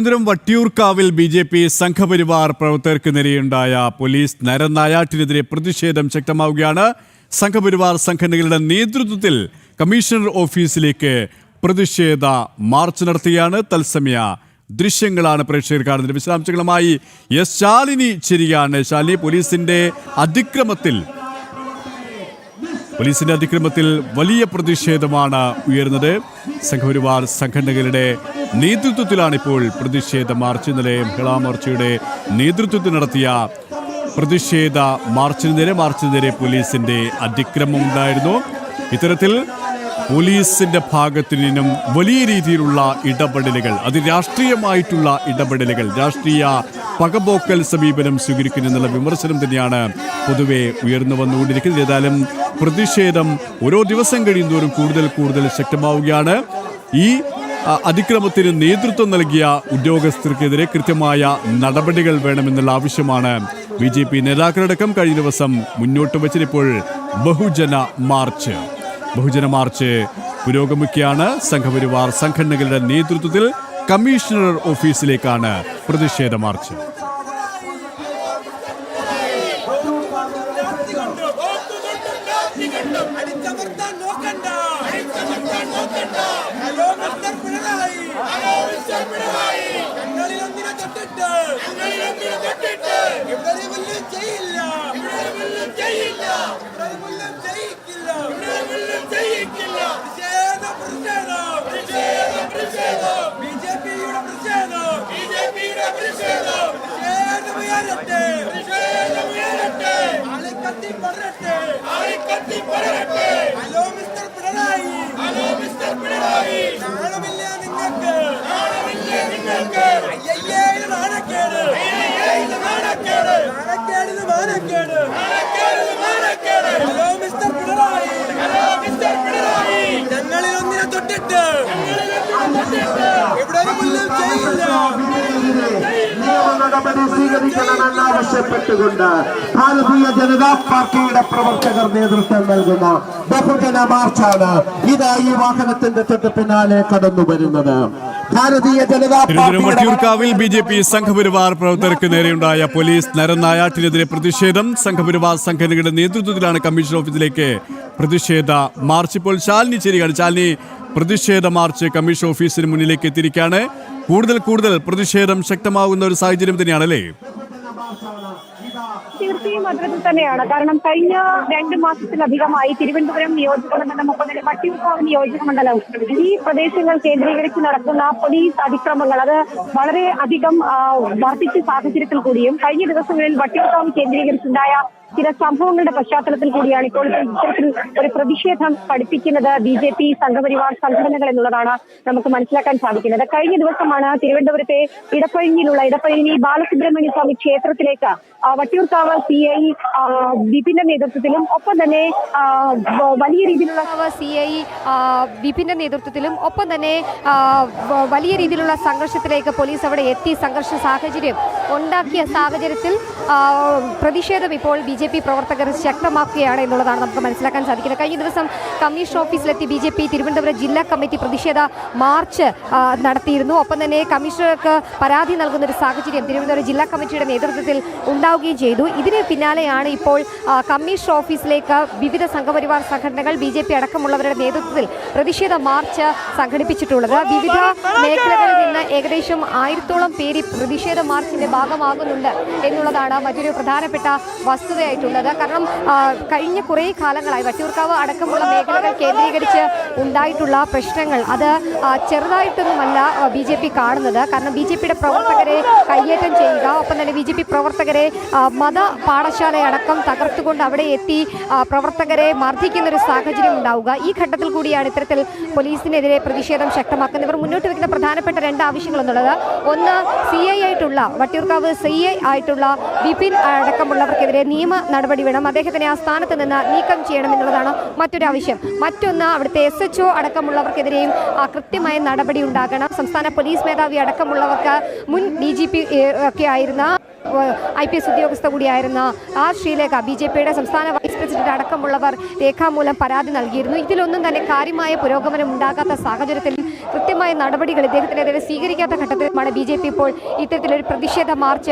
വട്ടിയൂർക്കാവിൽ ബി.ജെ.പി. സംഘപരിവാർ പ്രവർത്തകർക്ക് നേരെയുണ്ടായ പോലീസ് നരനായാട്ടിനെതിരെ പ്രതിഷേധം ശക്തമാവുകയാണ്. സംഘപരിവാർ സംഘടനകളുടെ നേതൃത്വത്തിൽ കമ്മീഷണർ ഓഫീസിലേക്ക് പ്രതിഷേധ മാർച്ച് നടത്തുകയാണ്. തത്സമയ ദൃശ്യങ്ങളാണ് പ്രേക്ഷകർ കാണുന്നത്. വിശദാംശങ്ങളുമായി എസ് ശാലിനി ചേരുകയാണ്. ശാലിനി, പോലീസിന്റെ അതിക്രമത്തിൽ വലിയ പ്രതിഷേധമാണ് ഉയർന്നത്. സംഘപരിവാർ സംഘടനകളുടെ നേതൃത്വത്തിലാണ് ഇപ്പോൾ പ്രതിഷേധ മാർച്ച്. ഇന്നലെ മഹിളാ മോർച്ചയുടെ നേതൃത്വത്തിൽ നടത്തിയ പ്രതിഷേധ മാർച്ചിന് നേരെ പോലീസിന്റെ അതിക്രമം ഉണ്ടായിരുന്നു. ഇത്തരത്തിൽ പോലീസിന്റെ ഭാഗത്തു നിന്നും വലിയ രീതിയിലുള്ള ഇടപെടലുകൾ, അത് രാഷ്ട്രീയമായിട്ടുള്ള ഇടപെടലുകൾ, രാഷ്ട്രീയ പകപോക്കൽ സമീപനം സ്വീകരിക്കുന്നുള്ള വിമർശനം തന്നെയാണ് പൊതുവെ ഉയർന്നു വന്നുകൊണ്ടിരിക്കുന്നത്. ഏതായാലും പ്രതിഷേധം ഓരോ ദിവസം കഴിയുന്തോറും കൂടുതൽ ശക്തമാവുകയാണ്. ഈ അതിക്രമത്തിന് നേതൃത്വം നൽകിയ ഉദ്യോഗസ്ഥർക്കെതിരെ കൃത്യമായ നടപടികൾ വേണമെന്നുള്ള ആവശ്യമാണ് ബി.ജെ.പി. നേതാക്കളടക്കം കഴിഞ്ഞ ദിവസം മുന്നോട്ട് വച്ചപ്പോൾ ബഹുജന മാർച്ച് പുരോഗമിക്കുകയാണ്. സംഘപരിവാർ സംഘടനകളുടെ നേതൃത്വത്തിൽ കമ്മീഷണർ ഓഫീസിലേക്കാണ് പ്രതിഷേധ മാർച്ച്. നടപടി സ്വീകരിക്കണമെന്നാവശ്യപ്പെട്ടുകൊണ്ട് ഭാരതീയ ജനതാ പാർട്ടിയുടെ പ്രവർത്തകർ നേതൃത്വം നൽകുന്ന ബഹുജന മാർച്ചാണ് ഈ വാഹനത്തിന്റെ തൊട്ട് പിന്നാലെ കടന്നു വരുന്നത്. ഭാരതീയ ജനതാ വട്ടിയൂർക്കാവിൽ ബി.ജെ.പി. സംഘപരിവാർ പ്രവർത്തകർക്ക് നേരെയുണ്ടായ പോലീസ് നരനായാട്ടിനെതിരെ പ്രതിഷേധം. സംഘപരിവാർ സംഘടനകളുടെ നേതൃത്വത്തിലാണ് കമ്മീഷൻ ഓഫീസിലേക്ക് പ്രതിഷേധ മാർച്ച്. ഇപ്പോൾ ശാലിനി ചേരുകയാണ്. ശാലിനി, പ്രതിഷേധ മാർച്ച് കമ്മീഷൻ ഓഫീസിന് മുന്നിലേക്ക് എത്തിയിരിക്കുകയാണ്. കൂടുതൽ പ്രതിഷേധം ശക്തമാകുന്ന ഒരു സാഹചര്യം തന്നെയാണല്ലേ? തീർച്ചയായും അത്തരത്തിൽ തന്നെയാണ്. കാരണം കഴിഞ്ഞ 2 മാസത്തിലധികമായി തിരുവനന്തപുരം നിയോജകമണ്ഡലം, ഒപ്പം തന്നെ വട്ടിയൂർക്കാവ് നിയോജകമണ്ഡലം, ഈ പ്രദേശങ്ങൾ കേന്ദ്രീകരിച്ച് നടക്കുന്ന പോലീസ് അതിക്രമങ്ങൾ അത് വളരെ അധികം വർദ്ധിച്ച സാഹചര്യത്തിൽ കൂടിയും കഴിഞ്ഞ ദിവസങ്ങളിൽ വട്ടിയൂർക്കാവ് കേന്ദ്രീകരിച്ചുണ്ടായ ചില സംഭവങ്ങളുടെ പശ്ചാത്തലത്തിൽ കൂടിയാണ് ഇപ്പോൾ ഇത്തരത്തിൽ ഒരു പ്രതിഷേധം പഠിപ്പിക്കുന്നത് ബി.ജെ.പി. സംഘപരിവാർ സംഘടനകൾ എന്നുള്ളതാണ് നമുക്ക് മനസ്സിലാക്കാൻ സാധിക്കുന്നത്. കഴിഞ്ഞ ദിവസമാണ് തിരുവനന്തപുരത്തെ ഇടപ്പഴിഞ്ഞി ബാലസുബ്രഹ്മണ്യ സ്വാമി ക്ഷേത്രത്തിലേക്ക് വട്ടിയൂർക്കാവ് CI വിപിന്റെ നേതൃത്വത്തിലും ഒപ്പം തന്നെ വലിയ രീതിയിലുള്ള സംഘർഷത്തിലേക്ക് പോലീസ് അവിടെ എത്തി സംഘർഷ സാഹചര്യം ഉണ്ടാക്കിയ സാഹചര്യത്തിൽ പ്രതിഷേധം ഇപ്പോൾ ബി.ജെ.പി. പ്രവർത്തകർ ശക്തമാക്കുകയാണ് എന്നുള്ളതാണ് നമുക്ക് മനസ്സിലാക്കാൻ സാധിക്കുന്നത്. കഴിഞ്ഞ ദിവസം കമ്മീഷൻ ഓഫീസിലെത്തി ബി.ജെ.പി. തിരുവനന്തപുരം ജില്ലാ കമ്മിറ്റി പ്രതിഷേധ മാർച്ച് നടത്തിയിരുന്നു. ഒപ്പം തന്നെ കമ്മീഷണർക്ക് പരാതി നൽകുന്ന ഒരു സാഹചര്യം തിരുവനന്തപുരം ജില്ലാ കമ്മിറ്റിയുടെ നേതൃത്വത്തിൽ ഉണ്ടാവുകയും ചെയ്തു. ഇതിന് പിന്നാലെയാണ് ഇപ്പോൾ കമ്മീഷൻ ഓഫീസിലേക്ക് വിവിധ സംഘപരിവാർ സംഘടനകൾ ബി.ജെ.പി. അടക്കമുള്ളവരുടെ നേതൃത്വത്തിൽ പ്രതിഷേധ മാർച്ച് സംഘടിപ്പിച്ചിട്ടുള്ളത്. വിവിധ മേഖലകളിൽ നിന്ന് ഏകദേശം 1000-ഓളം പേര് പ്രതിഷേധ മാർച്ചിന്റെ ഭാഗമാകുന്നുണ്ട് എന്നുള്ളതാണ് മറ്റൊരു പ്രധാനപ്പെട്ട വസ്തുതയായിട്ടുള്ളത്. കാരണം കഴിഞ്ഞ കുറേ കാലങ്ങളായി വട്ടിയൂർക്കാവ് അടക്കമുള്ള മേഖലകൾ കേന്ദ്രീകരിച്ച് ഉണ്ടായിട്ടുള്ള പ്രശ്നങ്ങൾ അത് ചെറുതായിട്ടൊന്നുമല്ല ബി.ജെ.പി. കാണുന്നത്. കാരണം ബി.ജെ.പിയുടെ പ്രവർത്തകരെ കയ്യേറ്റം ചെയ്യുക, ഒപ്പം തന്നെ ബി.ജെ.പി. പ്രവർത്തകരെ മത പാഠശാലയടക്കം തകർത്തുകൊണ്ട് അവിടെ എത്തി പ്രവർത്തകരെ മർദ്ദിക്കുന്ന ഒരു സാഹചര്യം ഉണ്ടാവുക. ഈ ഘട്ടത്തിൽ കൂടിയാണ് ഇത്തരത്തിൽ പോലീസിനെതിരെ പ്രതിഷേധം ശക്തമാക്കുന്നത്. ഇവർ മുന്നോട്ട് വയ്ക്കുന്ന പ്രധാനപ്പെട്ട 2 ആവശ്യങ്ങൾ എന്നുള്ളത്, ഒന്ന് CI ആയിട്ടുള്ള വട്ടിയൂർക്കാവ് CI ആയിട്ടുള്ള വിപിൻ അടക്കമുള്ളവർക്കെതിരെ നിയമ നടപടി വേണം, അദ്ദേഹത്തിനെ ആ സ്ഥാനത്ത് നിന്ന് നീക്കം ചെയ്യണം എന്നുള്ളതാണ് മറ്റൊരു ആവശ്യം. മറ്റൊന്ന് അവിടുത്തെ SHO അടക്കമുള്ളവർക്കെതിരെയും കൃത്യമായ നടപടി ഉണ്ടാകണം. സംസ്ഥാന പോലീസ് മേധാവി അടക്കമുള്ളവർക്ക് മുൻ DGP ഒക്കെ ആയിരുന്ന IPS ഉദ്യോഗസ്ഥ കൂടിയായിരുന്ന ശ്രീലേഖ ബി.ജെ.പിയുടെ സംസ്ഥാന വൈസ് പ്രസിഡന്റ് അടക്കമുള്ളവർ രേഖാമൂലം പരാതി നൽകിയിരുന്നു. ഇതിലൊന്നും തന്നെ കാര്യമായ പുരോഗമനം ഉണ്ടാകാത്ത സാഹചര്യത്തിൽ കൃത്യമായ നടപടികൾ ഇദ്ദേഹത്തിനെതിരെ സ്വീകരിക്കാത്ത ഘട്ടത്തിലുമാണ് BJP ഇപ്പോൾ ഇത്തരത്തിലൊരു പ്രതിഷേധ മാർച്ച്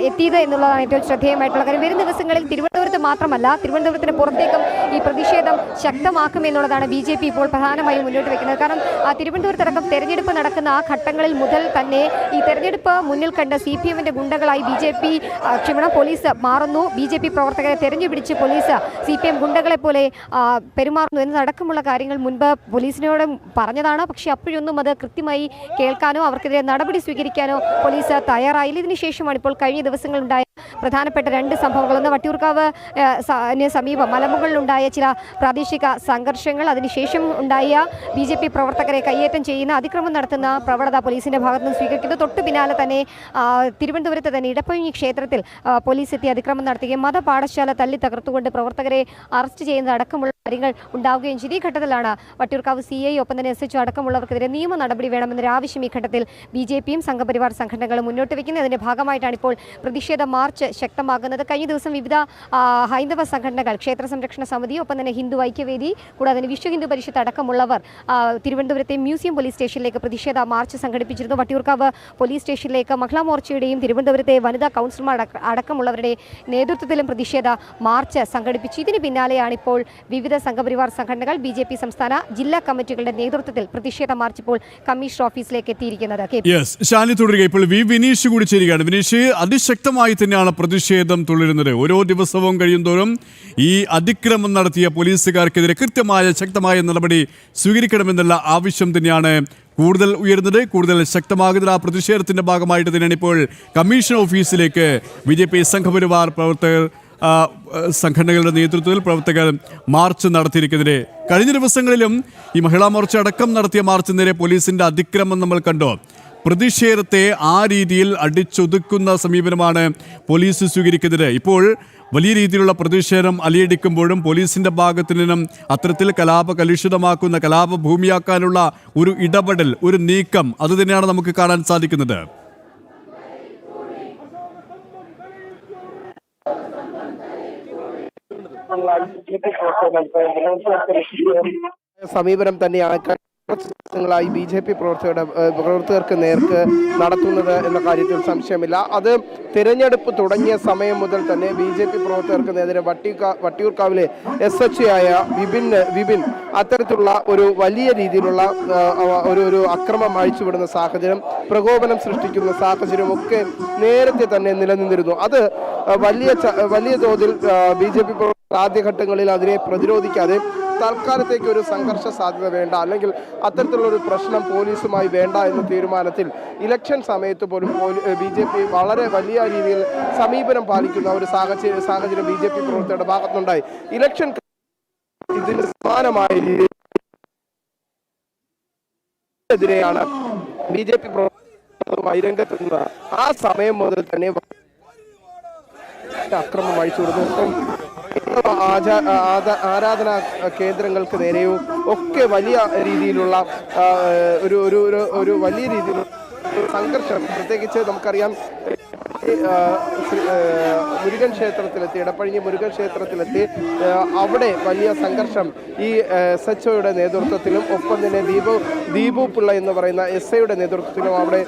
എത്തിയത് എന്നുള്ളതാണ് ഏറ്റവും ശ്രദ്ധേയമായിട്ടുള്ള കാര്യം. വരും ദിവസങ്ങളിൽ തിരുവനന്തപുരത്ത് മാത്രമല്ല, തിരുവനന്തപുരത്തിന് പുറത്തേക്കും ഈ പ്രതിഷേധം ശക്തമാക്കുമെന്നുള്ളതാണ് BJP ഇപ്പോൾ പ്രധാനമായും മുന്നോട്ട് വയ്ക്കുന്നത്. കാരണം തിരുവനന്തപുരത്തടക്കം തെരഞ്ഞെടുപ്പ് നടക്കുന്ന ആ ഘട്ടങ്ങളിൽ മുതൽ തന്നെ ഈ തെരഞ്ഞെടുപ്പ് മുന്നിൽ കണ്ട് CPM-ന്റെ ഗുണ്ടകളായി പോലീസ് മാറുന്നു. BJP പ്രവർത്തകരെ തെരഞ്ഞുപിടിച്ച് പോലീസ് CPM ഗുണ്ടകളെ പോലെ പെരുമാറുന്നു എന്നതടക്കമുള്ള കാര്യങ്ങൾ മുൻപ് പോലീസിനോട് പറഞ്ഞതാണ്. പക്ഷേ അപ്പോഴൊന്നും അത് കൃത്യമായി കേൾക്കാനോ അവർക്കെതിരെ നടപടി സ്വീകരിക്കാനോ പോലീസ് തയ്യാറായില്ല. ഇതിനുശേഷമാണ് ഇപ്പോൾ കഴിഞ്ഞ ദിവസങ്ങളുണ്ടായ പ്രധാനപ്പെട്ട 2 സംഭവങ്ങൾ. ഒന്ന് വട്ടിയൂർക്കാവ് സമീപം മലമുകളിലുണ്ടായ ചില പ്രാദേശിക സംഘർഷങ്ങൾ, അതിനുശേഷം ഉണ്ടായ BJP പ്രവർത്തകരെ കയ്യേറ്റം ചെയ്യുന്ന അതിക്രമം നടത്തുന്ന പ്രവണത പോലീസിന്റെ ഭാഗത്ത് നിന്ന് സ്വീകരിക്കുന്നു. തൊട്ടു പിന്നാലെ തന്നെ തിരുവനന്തപുരത്ത് തന്നെ ഇടപ്പഴിഞ്ഞി ക്ഷേത്രത്തിൽ പോലീസ് എത്തി അതിക്രമം നടത്തുകയും മതപാഠശാല തല്ലി തകർത്തുകൊണ്ട് പ്രവർത്തകരെ അറസ്റ്റ് ചെയ്യുന്നത് അടക്കമുള്ള കാര്യങ്ങൾ ഉണ്ടാവുകയും ചെയ്തു. ഈ ഘട്ടത്തിലാണ് വട്ടിയൂർക്കാവ് CI ഒപ്പം തന്നെ SHO അടക്കമുള്ളവർക്കെതിരെ നിയമ നടപടി വേണമെന്നൊരു ആവശ്യം ഈ ഘട്ടത്തിൽ BJP-യും സംഘപരിവാർ സംഘടനകളും മുന്നോട്ട് വയ്ക്കുന്നത്. അതിന്റെ ഭാഗമായിട്ടാണ് ഇപ്പോൾ പ്രതിഷേധ മാർച്ച് ശക്തമാകുന്നത്. കഴിഞ്ഞ ദിവസം വിവിധ ഹൈന്ദവ സംഘടനകൾ, ക്ഷേത്ര സംരക്ഷണ സമിതി, ഒപ്പം തന്നെ ഹിന്ദു ഐക്യവേദി, കൂടാതെ വിശ്വ ഹിന്ദു പരിഷത്ത് അടക്കമുള്ളവർ തിരുവനന്തപുരത്തെ മ്യൂസിയം പോലീസ് സ്റ്റേഷനിലേക്ക് പ്രതിഷേധ മാർച്ച് സംഘടിപ്പിച്ചിരുന്നു. വട്ടിയൂർക്കാവ് പോലീസ് സ്റ്റേഷനിലേക്ക് മഹിളാ മോർച്ചയുടെയും തിരുവനന്തപുരത്തെ വനിതാ കൗൺസിലർമാർ അടക്കമുള്ളവരുടെ നേതൃത്വത്തിലും പ്രതിഷേധ മാർച്ച് സംഘടിപ്പിച്ചു. ഇതിന് പിന്നാലെയാണ് ഇപ്പോൾ വിവിധ സംഘപരിവാർ സംഘടനകൾ BJP സംസ്ഥാന ജില്ലാ കമ്മിറ്റികളുടെ നേതൃത്വത്തിൽ പ്രതിഷേധ മാർച്ച് ഇപ്പോൾ കമ്മീഷണർ ഓഫീസിലേക്ക് എത്തിയിരിക്കുന്നത്. ഇപ്പോൾ വിനീഷ് കൂടി ചേരുകയാണ്. വിനീഷ്, അതിശക്തമായി തന്നെയാണ് പ്രതിഷേധം തുടരുന്നത്. ഓരോ ദിവസവും കഴിയുന്തോറും ഈ അതിക്രമം നടത്തിയ പോലീസുകാർക്കെതിരെ കൃത്യമായ ശക്തമായ നടപടി സ്വീകരിക്കണമെന്നുള്ള ആവശ്യം തന്നെയാണ് കൂടുതൽ ഉയരുന്നത്, കൂടുതൽ ശക്തമാകുന്നത്. ആ പ്രതിഷേധത്തിന്റെ ഭാഗമായിട്ട് തന്നെയാണ് ഇപ്പോൾ കമ്മീഷൻ ഓഫീസിലേക്ക് BJP സംഘപരിവാർ പ്രവർത്തകർ സംഘടനകളുടെ നേതൃത്വത്തിൽ പ്രവർത്തകർ മാർച്ച് നടത്തിയിരിക്കുന്നതിന്. കഴിഞ്ഞ ദിവസങ്ങളിലും ഈ മഹിളാ മോർച്ച അടക്കം നടത്തിയ മാർച്ച് നേരെ പോലീസിന്റെ അതിക്രമം നമ്മൾ കണ്ടു. പ്രതിഷേധത്തെ ആ രീതിയിൽ അടിച്ചൊതുക്കുന്ന സമീപനമാണ് പോലീസ് സ്വീകരിക്കുന്നത്. ഇപ്പോൾ വലിയ രീതിയിലുള്ള പ്രതിഷേധം അലയടിക്കുമ്പോഴും പോലീസിന്റെ ഭാഗത്തു നിന്നും അത്തരത്തിൽ കലാപകലുഷിതമാക്കുന്ന, കലാപഭൂമിയാക്കാനുള്ള ഒരു ഇടപെടൽ, ഒരു നീക്കം അത് തന്നെയാണ് നമുക്ക് കാണാൻ സാധിക്കുന്നത്. സമീപനം തന്നെയാണ് ായി BJP പ്രവർത്തകർക്ക് നേർക്ക് നടത്തുന്നത് എന്ന കാര്യത്തിൽ സംശയമില്ല. അത് തിരഞ്ഞെടുപ്പ് തുടങ്ങിയ സമയം മുതൽ തന്നെ BJP പ്രവർത്തകർക്ക് നേരെ വട്ടിയൂർക്കാവിലെ SHO ആയ വിപിൻ അത്തരത്തിലുള്ള ഒരു വലിയ രീതിയിലുള്ള ഒരു അക്രമം അഴിച്ചുവിടുന്ന സാഹചര്യം, പ്രകോപനം സൃഷ്ടിക്കുന്ന സാഹചര്യം ഒക്കെ നേരത്തെ തന്നെ നിലനിന്നിരുന്നു. അത് വലിയ തോതിൽ BJP ആദ്യഘട്ടങ്ങളിൽ അതിനെ പ്രതിരോധിക്കാതെ തൽക്കാലത്തേക്ക് ഒരു സംഘർഷ സാധ്യത വേണ്ട, അല്ലെങ്കിൽ അത്തരത്തിലുള്ള ഒരു പ്രശ്നം പോലീസുമായി വേണ്ട എന്ന തീരുമാനത്തിൽ ഇലക്ഷൻ സമയത്ത് പോലും BJP വളരെ വലിയ രീതിയിൽ സമീപനം പാലിക്കുന്ന ഒരു സാഹചര്യം BJP പ്രവർത്തകരുടെ ഭാഗത്തുനിന്നുണ്ടായി. ഇലക്ഷൻ ഇതിന് സമാനമായ രീതിയിലെതിരെയാണ് BJP പ്രവർത്തകരുമായി രംഗത്തെത്തുന്നത്. ആ സമയം മുതൽ തന്നെ അക്രമം അഴിച്ചുവിടുന്നു. ആരാധനാ കേന്ദ്രങ്ങൾക്ക് നേരെയും ഒക്കെ വലിയ രീതിയിലുള്ള ഒരു വലിയ രീതിയിലുള്ള സംഘർഷം, പ്രത്യേകിച്ച് നമുക്കറിയാം മുരുകൻ ക്ഷേത്രത്തിലെത്തി, ഇടപ്പഴിഞ്ഞി മുരുകൻ ക്ഷേത്രത്തിലെത്തി അവിടെ വലിയ സംഘർഷം ഈ SHOയുടെ നേതൃത്വത്തിലും ഒപ്പം തന്നെ ദീപു പിള്ള എന്ന് പറയുന്ന SIയുടെ നേതൃത്വത്തിലും അവിടെ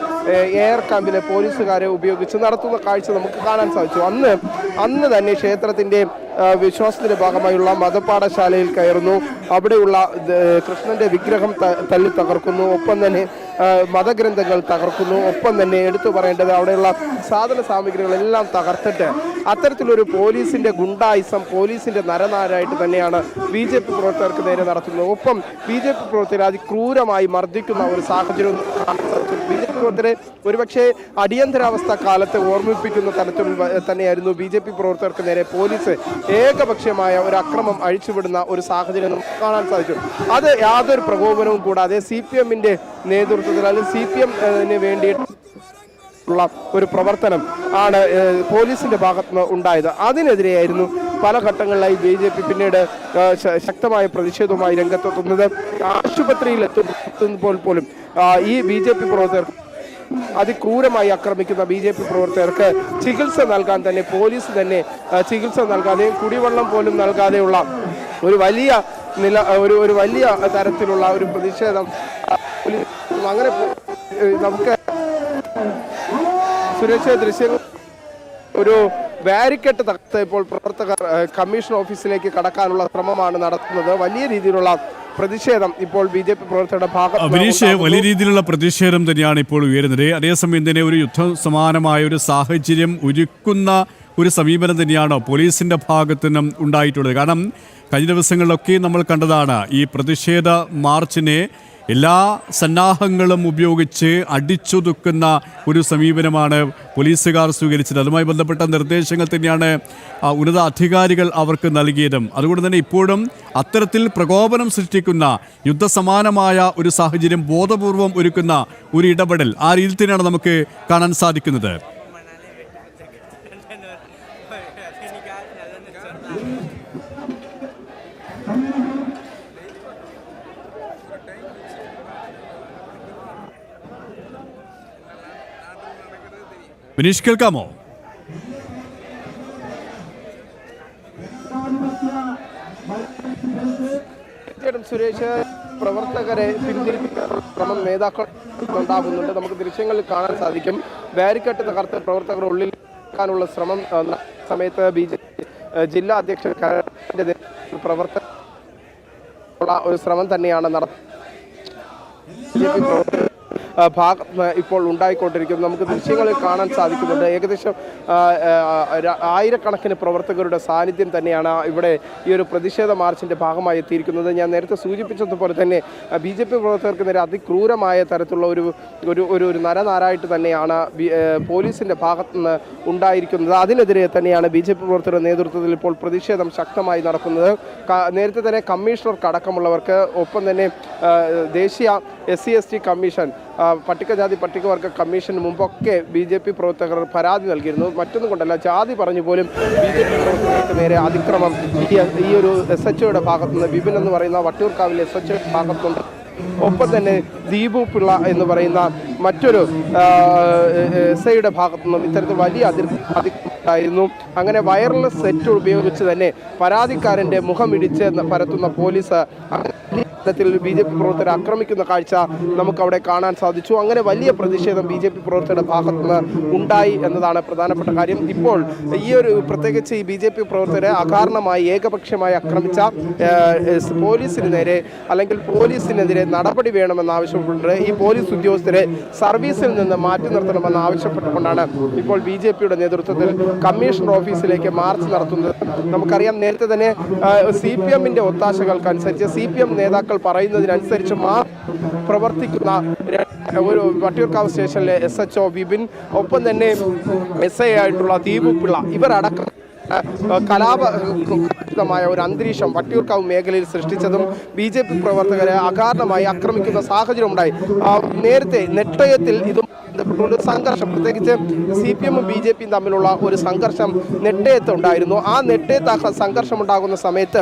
എയർ ക്യാമ്പിലെ പോലീസുകാരെ ഉപയോഗിച്ച് നടത്തുന്ന കാഴ്ച നമുക്ക് കാണാൻ സാധിച്ചു. അന്ന് തന്നെ ക്ഷേത്രത്തിൻ്റെ വിശ്വാസത്തിന്റെ ഭാഗമായുള്ള മതപാഠശാലയിൽ കയറുന്നു. അവിടെയുള്ള കൃഷ്ണന്റെ വിഗ്രഹം തല്ലി തകർക്കുന്നു. ഒപ്പം തന്നെ മതഗ്രന്ഥങ്ങൾ തകർക്കുന്നു. ഒപ്പം തന്നെ എടുത്തു പറയേണ്ടത് അവിടെയുള്ള സാധന സാമഗ്രികളെല്ലാം തകർത്തിട്ട് അത്തരത്തിലൊരു പോലീസിന്റെ ഗുണ്ടായിസം, പോലീസിന്റെ നരനാരായിട്ട് തന്നെയാണ് BJP പ്രവർത്തകർക്ക് നേരെ നടത്തുന്നത്. ഒപ്പം BJP പ്രവർത്തകരെ അതിക്രൂരമായി മർദ്ദിക്കുന്ന ഒരു സാഹചര്യം BJP പ്രവർത്തകരെ ഒരുപക്ഷെ അടിയന്തരാവസ്ഥ കാലത്ത് ഓർമ്മിപ്പിക്കുന്ന തരത്തിൽ തന്നെയായിരുന്നു BJP പ്രവർത്തകർക്ക് നേരെ പോലീസ് ഏകപക്ഷീയമായ ഒരു അക്രമം അഴിച്ചുവിടുന്ന ഒരു സാഹചര്യം നമുക്ക് കാണാൻ സാധിച്ചു. അത് യാതൊരു പ്രകോപനവും കൂടാതെ CPM-ന്റെ നേതൃത്വത്തിൽ, അല്ലെങ്കിൽ CPM-ന് വേണ്ടിയിട്ടുള്ള ഒരു പ്രവർത്തനം ആണ് പോലീസിന്റെ ഭാഗത്തുനിന്ന് ഉണ്ടായത്. അതിനെതിരെയായിരുന്നു പല ഘട്ടങ്ങളിലായി BJP പിന്നീട് ശക്തമായ പ്രതിഷേധവുമായി രംഗത്തെത്തുന്നത്. ആശുപത്രിയിൽ എത്തുമ്പോൾ പോലും ഈ BJP പ്രവർത്തകർ അതിക്രൂരമായി ആക്രമിക്കുന്ന BJP പ്രവർത്തകർക്ക് ചികിത്സ നൽകാൻ തന്നെ പോലീസ് തന്നെ ചികിത്സ നൽകാതെയും കുടിവെള്ളം പോലും നൽകാതെയുള്ള ഒരു വലിയ ഒരു വലിയ തരത്തിലുള്ള ഒരു പ്രതിഷേധം അങ്ങനെ നമുക്ക് സുരക്ഷാ ദൃശ്യങ്ങൾ ഒരു ബാരിക്കേഡ് തകർത്ത് ഇപ്പോൾ പ്രവർത്തകർ കമ്മീഷൻ ഓഫീസിലേക്ക് കടക്കാനുള്ള ശ്രമമാണ് നടത്തുന്നത്. വലിയ രീതിയിലുള്ള പ്രതിഷേധം ഇപ്പോൾ BJP പ്രവർത്തകരുടെ വിനീഷ്, വലിയ രീതിയിലുള്ള പ്രതിഷേധം തന്നെയാണ് ഇപ്പോൾ ഉയരുന്നത്. അതേസമയം തന്നെ ഒരു യുദ്ധ സമാനമായ ഒരു സാഹചര്യം ഒരുക്കുന്ന ഒരു സമീപനം തന്നെയാണോ പോലീസിന്റെ ഭാഗത്തു നിന്നും ഉണ്ടായിട്ടുള്ളത്? കാരണം കഴിഞ്ഞ ദിവസങ്ങളിലൊക്കെ നമ്മൾ കണ്ടതാണ് ഈ പ്രതിഷേധ മാർച്ചിനെ എല്ലാ സന്നാഹങ്ങളും ഉപയോഗിച്ച് അടിച്ചൊതുക്കുന്ന ഒരു സമീപനമാണ് പോലീസുകാർ സ്വീകരിച്ചത്. അതുമായി ബന്ധപ്പെട്ട നിർദ്ദേശങ്ങൾ തന്നെയാണ് ഉന്നത അധികാരികൾ അവർക്ക് നൽകിയതും. അതുകൊണ്ട് തന്നെ ഇപ്പോഴും അത്തരത്തിൽ പ്രകോപനം സൃഷ്ടിക്കുന്ന യുദ്ധസമാനമായ ഒരു സാഹചര്യം ബോധപൂർവം ഒരുക്കുന്ന ഒരു ഇടപെടൽ ആ രീതിയിൽ തന്നെയാണ് നമുക്ക് കാണാൻ സാധിക്കുന്നത്. വിനീഷ്, കേൾക്കാമോ? തീർച്ചയായിട്ടും സുരേഷ്, പ്രവർത്തകരെ പിന്തിരിപ്പിക്കാനുള്ള ശ്രമം നേതാക്കൾ ഉണ്ടാകുന്നുണ്ട്. നമുക്ക് ദൃശ്യങ്ങളിൽ കാണാൻ സാധിക്കും. ബാരിക്കേഡ് തകർത്ത് പ്രവർത്തകർ ഉള്ളിലേക്കാനുള്ള ശ്രമം സമയത്ത് BJP ജില്ലാ അധ്യക്ഷൻ പ്രവർത്തക ഒരു ശ്രമം തന്നെയാണ് നടത്തുന്നത്. ഭാഗം ഇപ്പോൾ ഉണ്ടായിക്കൊണ്ടിരിക്കുന്നു. നമുക്ക് ദൃശ്യങ്ങളിൽ കാണാൻ സാധിക്കുന്നുണ്ട്. ഏകദേശം ആയിരക്കണക്കിന് പ്രവർത്തകരുടെ സാന്നിധ്യം തന്നെയാണ് ഇവിടെ ഈ ഒരു പ്രതിഷേധ മാർച്ചിൻ്റെ ഭാഗമായി എത്തിയിരിക്കുന്നത്. ഞാൻ നേരത്തെ സൂചിപ്പിച്ചതുപോലെ തന്നെ BJP പ്രവർത്തകർക്ക് നേരെ അതിക്രൂരമായ തരത്തിലുള്ള ഒരു നരനാരായിട്ട് തന്നെയാണ് പോലീസിൻ്റെ ഭാഗത്തു നിന്ന് ഉണ്ടായിരിക്കുന്നത്. അതിനെതിരെ തന്നെയാണ് BJP പ്രവർത്തകരുടെ നേതൃത്വത്തിൽ ഇപ്പോൾ പ്രതിഷേധം ശക്തമായി നടക്കുന്നത്. നേരത്തെ തന്നെ കമ്മീഷണർക്ക് അടക്കമുള്ളവർക്ക്, ഒപ്പം തന്നെ ദേശീയ SC/ST കമ്മീഷൻ, പട്ടികജാതി പട്ടികവർഗ കമ്മീഷന് മുമ്പൊക്കെ BJP പ്രവർത്തകർ പരാതി നൽകിയിരുന്നു. മറ്റൊന്നും കൊണ്ടല്ല, ജാതി പറഞ്ഞു പോലും BJP പ്രവർത്തകർക്ക് നേരെ അതിക്രമം ഈ ഒരു SHOയുടെ ഭാഗത്തുനിന്ന്, ബിബിൻ എന്ന് പറയുന്ന വട്ടിയൂർക്കാവിലെ SHO ഭാഗത്തുണ്ട്. ഒപ്പം തന്നെ ദീപു പിള്ള എന്ന് പറയുന്ന മറ്റൊരു SIയുടെ ഭാഗത്തുനിന്നും ഇത്തരത്തിൽ വലിയ അതിക്രമമായിരുന്നു. അങ്ങനെ വയർലെസ് സെറ്റ് ഉപയോഗിച്ച് തന്നെ പരാതിക്കാരൻ്റെ മുഖമിടിച്ച് പരത്തുന്ന പോലീസ് BJP പ്രവർത്തകരെ ആക്രമിക്കുന്ന കാഴ്ച നമുക്കവിടെ കാണാൻ സാധിച്ചു. അങ്ങനെ വലിയ പ്രതിഷേധം BJP പ്രവർത്തകരുടെ ഭാഗത്തുനിന്ന് ഉണ്ടായി എന്നതാണ് പ്രധാനപ്പെട്ട കാര്യം. ഇപ്പോൾ ഈ ഒരു പ്രത്യേകിച്ച് ഈ BJP പ്രവർത്തകരെ അകാരണമായി ഏകപക്ഷീയമായി ആക്രമിച്ച പോലീസിന് നേരെ അല്ലെങ്കിൽ പോലീസിനെതിരെ നടപടി വേണമെന്നാവശ്യപ്പെട്ടിട്ടുണ്ട്. ഈ പോലീസ് ഉദ്യോഗസ്ഥരെ സർവീസിൽ നിന്ന് മാറ്റി നിർത്തണമെന്ന് ആവശ്യപ്പെട്ടുകൊണ്ടാണ് ഇപ്പോൾ BJPയുടെ നേതൃത്വത്തിൽ കമ്മീഷണർ ഓഫീസിലേക്ക് മാർച്ച് നടത്തുന്നത്. നമുക്കറിയാം, നേരത്തെ തന്നെ CPMന്റെ ഒത്താശകൾക്കനുസരിച്ച് CPM നേതാക്കൾ പറയുന്നതിനനുസരിച്ച് പ്രവർത്തിക്കുന്ന ഒരു വട്ടിയൂർക്കാവ് സ്റ്റേഷനിലെ SHO ബിബിൻ, ഒപ്പം തന്നെ SI ആയിട്ടുള്ള ദീപു പിള്ള, ഇവരടക്കം കലാപമായ ഒരു അന്തരീക്ഷം വട്ടിയൂർക്കാവ് മേഖലയിൽ സൃഷ്ടിച്ചതും BJP പ്രവർത്തകരെ അകാരണമായി ആക്രമിക്കുന്ന സാഹചര്യം ഉണ്ടായി. നേരത്തെ നെട്ടയത്തിൽ ഇതും ഒരു സംഘർഷം, പ്രത്യേകിച്ച് CPMും BJPയും തമ്മിലുള്ള ഒരു സംഘർഷം നെട്ടയത്ത് ഉണ്ടായിരുന്നു. ആ നെട്ടയത്ത് സംഘർഷം ഉണ്ടാകുന്ന സമയത്ത്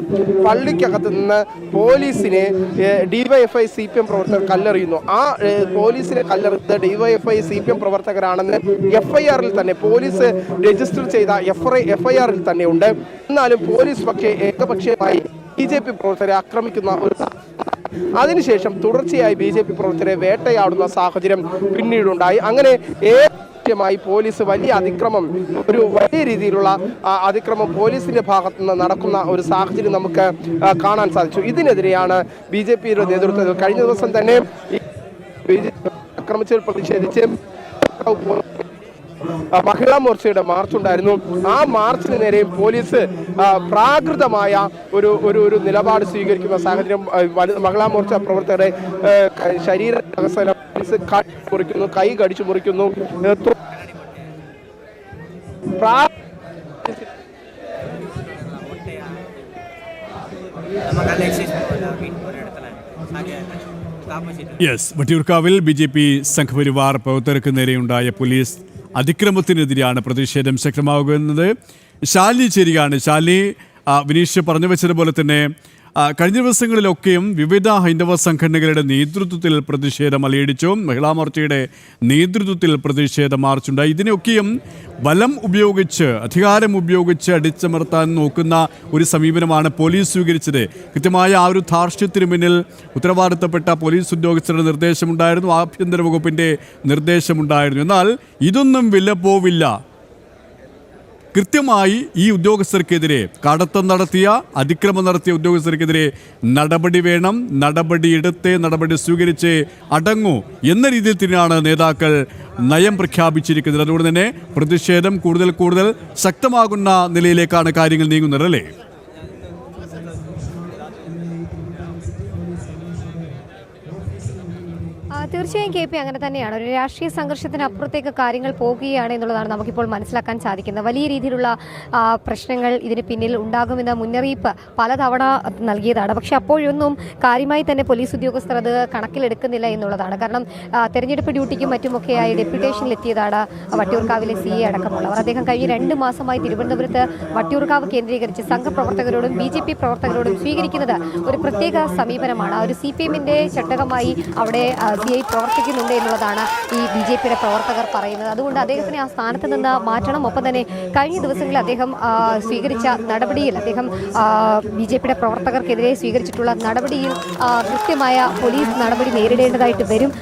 പള്ളിക്കകത്ത് നിന്ന് പോലീസിനെ DYFI CPM പ്രവർത്തകർ കല്ലെറിയുന്നു. ആ പോലീസിനെ കല്ലെറിയത് DYFI CPM പ്രവർത്തകരാണെന്ന് FIRൽ തന്നെ, പോലീസ് രജിസ്റ്റർ ചെയ്ത FIRൽ തന്നെ ഉണ്ട്. എന്നാലും പോലീസ് പക്ഷേ ഏകപക്ഷീയമായി BJP പ്രവർത്തകരെ ആക്രമിക്കുന്ന ഒരു, അതിനുശേഷം തുടർച്ചയായി BJP പ്രവർത്തകരെ വേട്ടയാടുന്ന സാഹചര്യം പിന്നീടുണ്ടായി. അങ്ങനെ ഏകപക്ഷീയമായി പോലീസ് വലിയ അതിക്രമം, ഒരു വലിയ രീതിയിലുള്ള അതിക്രമം പോലീസിന്റെ ഭാഗത്തുനിന്ന് നടക്കുന്ന ഒരു സാഹചര്യം നമുക്ക് കാണാൻ സാധിച്ചു. ഇതിനെതിരെയാണ് BJPയുടെ നേതൃത്വത്തിൽ കഴിഞ്ഞ ദിവസം തന്നെ ആക്രമിച്ചതിൽ പ്രതിഷേധിച്ച് മഹിളാ മോർച്ചയുടെ മാർച്ച് ഉണ്ടായിരുന്നു. ആ മാർച്ചിന് നേരെയും പോലീസ് പ്രാകൃതമായ ഒരു നിലപാട് സ്വീകരിക്കുന്ന സാഹചര്യം. മഹിളാ മോർച്ച പ്രവർത്തകരെ ശരീര മുറിക്കുന്നു, കൈ കടിച്ചു മുറിക്കുന്നു. വട്ടിയൂർക്കാവിൽ BJP സംഘപരിവാർ പ്രവർത്തകർക്ക് നേരെയുണ്ടായ പോലീസ് അതിക്രമത്തിനെതിരെയാണ് പ്രതിഷേധം ശക്തമാകുന്നത്. ശാലിനി ചേരുകയാണ്. ശാലിനി, വിനീഷ് പറഞ്ഞു വെച്ചതുപോലെ തന്നെ കഴിഞ്ഞ ദിവസങ്ങളിലൊക്കെയും വിവിധ ഹൈന്ദവ സംഘടനകളുടെ നേതൃത്വത്തിൽ പ്രതിഷേധം അലയടിച്ചു. മഹിളാ മോർച്ചയുടെ നേതൃത്വത്തിൽ പ്രതിഷേധ മാർച്ചുണ്ടായി. ഇതിനെയൊക്കെയും ബലം ഉപയോഗിച്ച്, അധികാരം ഉപയോഗിച്ച് അടിച്ചമർത്താൻ നോക്കുന്ന ഒരു സമീപനമാണ് പോലീസ് സ്വീകരിച്ചത്. കൃത്യമായ ആ ഒരു ധാർഷ്ട്യത്തിന് പിന്നിൽ ഉത്തരവാദിത്തപ്പെട്ട പോലീസ് ഉദ്യോഗസ്ഥരുടെ നിർദ്ദേശമുണ്ടായിരുന്നു, ആഭ്യന്തര വകുപ്പിൻ്റെ നിർദ്ദേശമുണ്ടായിരുന്നു. എന്നാൽ ഇതൊന്നും വില പോവില്ല. കൃത്യമായി ഈ ഉദ്യോഗസ്ഥർക്കെതിരെ, കടത്തം നടത്തിയ, അതിക്രമം നടത്തിയ ഉദ്യോഗസ്ഥർക്കെതിരെ നടപടി വേണം, നടപടിയെടുത്ത് നടപടി സ്വീകരിച്ച് അടങ്ങൂ എന്ന രീതിയിൽ തന്നെയാണ് നേതാക്കൾ നയം പ്രഖ്യാപിച്ചിരിക്കുന്നത്. അതുകൊണ്ട് തന്നെ പ്രതിഷേധം കൂടുതൽ ശക്തമാകുന്ന നിലയിലേക്കാണ് കാര്യങ്ങൾ നീങ്ങുന്നത്, അല്ലേ? തീർച്ചയായും KP അങ്ങനെ തന്നെയാണ്. ഒരു രാഷ്ട്രീയ സംഘർഷത്തിന് അപ്പുറത്തേക്ക് കാര്യങ്ങൾ പോകുകയാണ് എന്നുള്ളതാണ് നമുക്കിപ്പോൾ മനസ്സിലാക്കാൻ സാധിക്കുന്നത്. വലിയ രീതിയിലുള്ള പ്രശ്നങ്ങൾ ഇതിന് പിന്നിൽ ഉണ്ടാകുമെന്ന മുന്നറിയിപ്പ് പലതവണ നൽകിയതാണ്. പക്ഷേ അപ്പോഴൊന്നും കാര്യമായി തന്നെ പോലീസ് ഉദ്യോഗസ്ഥർ അത് കണക്കിലെടുക്കുന്നില്ല എന്നുള്ളതാണ്. കാരണം തെരഞ്ഞെടുപ്പ് ഡ്യൂട്ടിക്കും മറ്റുമൊക്കെയായി ഡെപ്യൂട്ടേഷനിലെത്തിയതാണ് വട്ടിയൂർക്കാവിലെ CA അടക്കമുള്ളവർ. അദ്ദേഹം കഴിഞ്ഞ 2 മാസമായി തിരുവനന്തപുരത്ത് വട്ടിയൂർക്കാവ് കേന്ദ്രീകരിച്ച് സംഘപ്രവർത്തകരോടും BJP പ്രവർത്തകരോടും സ്വീകരിക്കുന്നത് ഒരു പ്രത്യേക സമീപനമാണ്. ഒരു CPM-ന്റെ ചട്ടകമായി അവിടെ CI പ്രവർത്തിക്കുന്നുണ്ട് എന്നുള്ളതാണ് ഈ BJP-യുടെ പ്രവർത്തകർ പറയുന്നത്. അതുകൊണ്ട് അദ്ദേഹത്തിനെ ആ സ്ഥാനത്ത് നിന്ന് മാറ്റണം. ഒപ്പം തന്നെ കഴിഞ്ഞ ദിവസങ്ങളിൽ അദ്ദേഹം സ്വീകരിച്ച നടപടിയിൽ, അദ്ദേഹം BJP-യുടെ പ്രവർത്തകർക്കെതിരെ സ്വീകരിച്ചിട്ടുള്ള നടപടിയിൽ കൃത്യമായ പോലീസ് നടപടി നേരിടേണ്ടതായിട്ട് വരും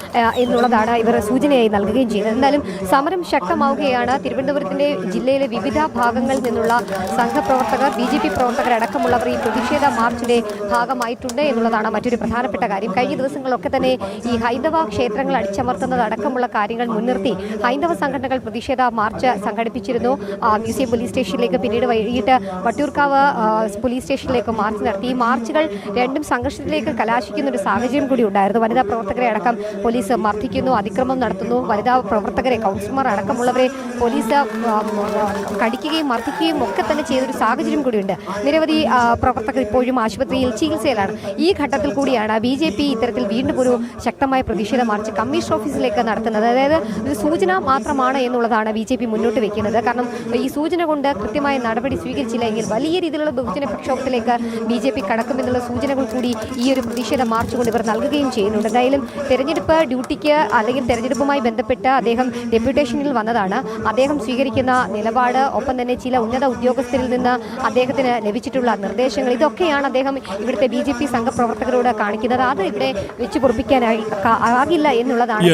എന്നുള്ളതാണ് ഇവർ സൂചനയായി നൽകുകയും ചെയ്തത്. എന്നാലും സമരം ശക്തമാവുകയാണ്. തിരുവനന്തപുരത്തിൻ്റെ ജില്ലയിലെ വിവിധ ഭാഗങ്ങളിൽ നിന്നുള്ള സംഘപ്രവർത്തകർ, BJP പ്രവർത്തകർ അടക്കമുള്ളവർ ഈ പ്രതിഷേധ മാർച്ചിന്റെ ഭാഗമായിട്ടുണ്ട് എന്നുള്ളതാണ് മറ്റൊരു പ്രധാനപ്പെട്ട കാര്യം. കഴിഞ്ഞ ദിവസങ്ങളിലൊക്കെ തന്നെ ഈ ഹൈന്ദവ ക്ഷേത്രങ്ങൾ അടിച്ചമർത്തുന്നത് അടക്കമുള്ള കാര്യങ്ങൾ മുൻനിർത്തി ഹൈന്ദവ സംഘടനകൾ പ്രതിഷേധ മാർച്ച് സംഘടിപ്പിച്ചിരുന്നു. മ്യൂസിയം പോലീസ് സ്റ്റേഷനിലേക്ക്, പിന്നീട് വൈകിട്ട് വട്ടിയൂർക്കാവ് പോലീസ് സ്റ്റേഷനിലേക്ക് മാർച്ച് നടത്തി. ഈ മാർച്ചുകൾ രണ്ടും സംഘർഷത്തിലേക്ക് കലാശിക്കുന്ന ഒരു സാഹചര്യം കൂടി ഉണ്ടായിരുന്നു. വനിതാ പ്രവർത്തകരെ അടക്കം പോലീസ് മർദ്ദിക്കുന്നു, അതിക്രമം നടത്തുന്നു. വനിതാ പ്രവർത്തകരെ, കൗൺസിലർമാർ അടക്കമുള്ളവരെ പോലീസ് കടിക്കുകയും മർദ്ദിക്കുകയും ഒക്കെ തന്നെ ചെയ്തൊരു സാഹചര്യം കൂടിയുണ്ട്. നിരവധി പ്രവർത്തകർ ഇപ്പോഴും ആശുപത്രിയിൽ ചികിത്സയിലാണ്. ഈ ഘട്ടത്തിൽ കൂടിയാണ് BJP ഇത്തരത്തിൽ വീണ്ടും ഒരു ശക്തമായ പ്രതിഷേധ മാർച്ച് കമ്മീഷൻ ഓഫീസിലേക്ക് നടത്തുന്നത്. അതായത് ഒരു സൂചന മാത്രമാണ് എന്നുള്ളതാണ് BJP മുന്നോട്ട് വെക്കുന്നത്. കാരണം ഈ സൂചന കൊണ്ട് കൃത്യമായ നടപടി സ്വീകരിച്ചില്ല എങ്കിൽ വലിയ രീതിയിലുള്ള ബഹുജന പ്രക്ഷോഭത്തിലേക്ക് BJP കടക്കുമെന്നുള്ള സൂചനകൾ കൂടി ഈ ഒരു പ്രതിഷേധ മാർച്ച് കൊണ്ട് ഇവർ നൽകുകയും ചെയ്യുന്നുണ്ട്. എന്തായാലും തെരഞ്ഞെടുപ്പ് ഡ്യൂട്ടിക്ക് അല്ലെങ്കിൽ തെരഞ്ഞെടുപ്പുമായി ബന്ധപ്പെട്ട് അദ്ദേഹം ഡെപ്യൂട്ടേഷനിൽ വന്നതാണ്. അദ്ദേഹം സ്വീകരിക്കുന്ന നിലപാട്, ഒപ്പം തന്നെ ചില ഉന്നത ഉദ്യോഗസ്ഥരിൽ നിന്ന് അദ്ദേഹത്തിന് ലഭിച്ചിട്ടുള്ള നിർദ്ദേശങ്ങൾ, ഇതൊക്കെയാണ് അദ്ദേഹം ഇവിടുത്തെ BJP സംഘപ്രവർത്തകരോട് കാണിക്കുന്നത്. അത് ഇവിടെ വെച്ച് പൊറപ്പിക്കാനായി ആകില്ല എന്നുള്ളതാണ്.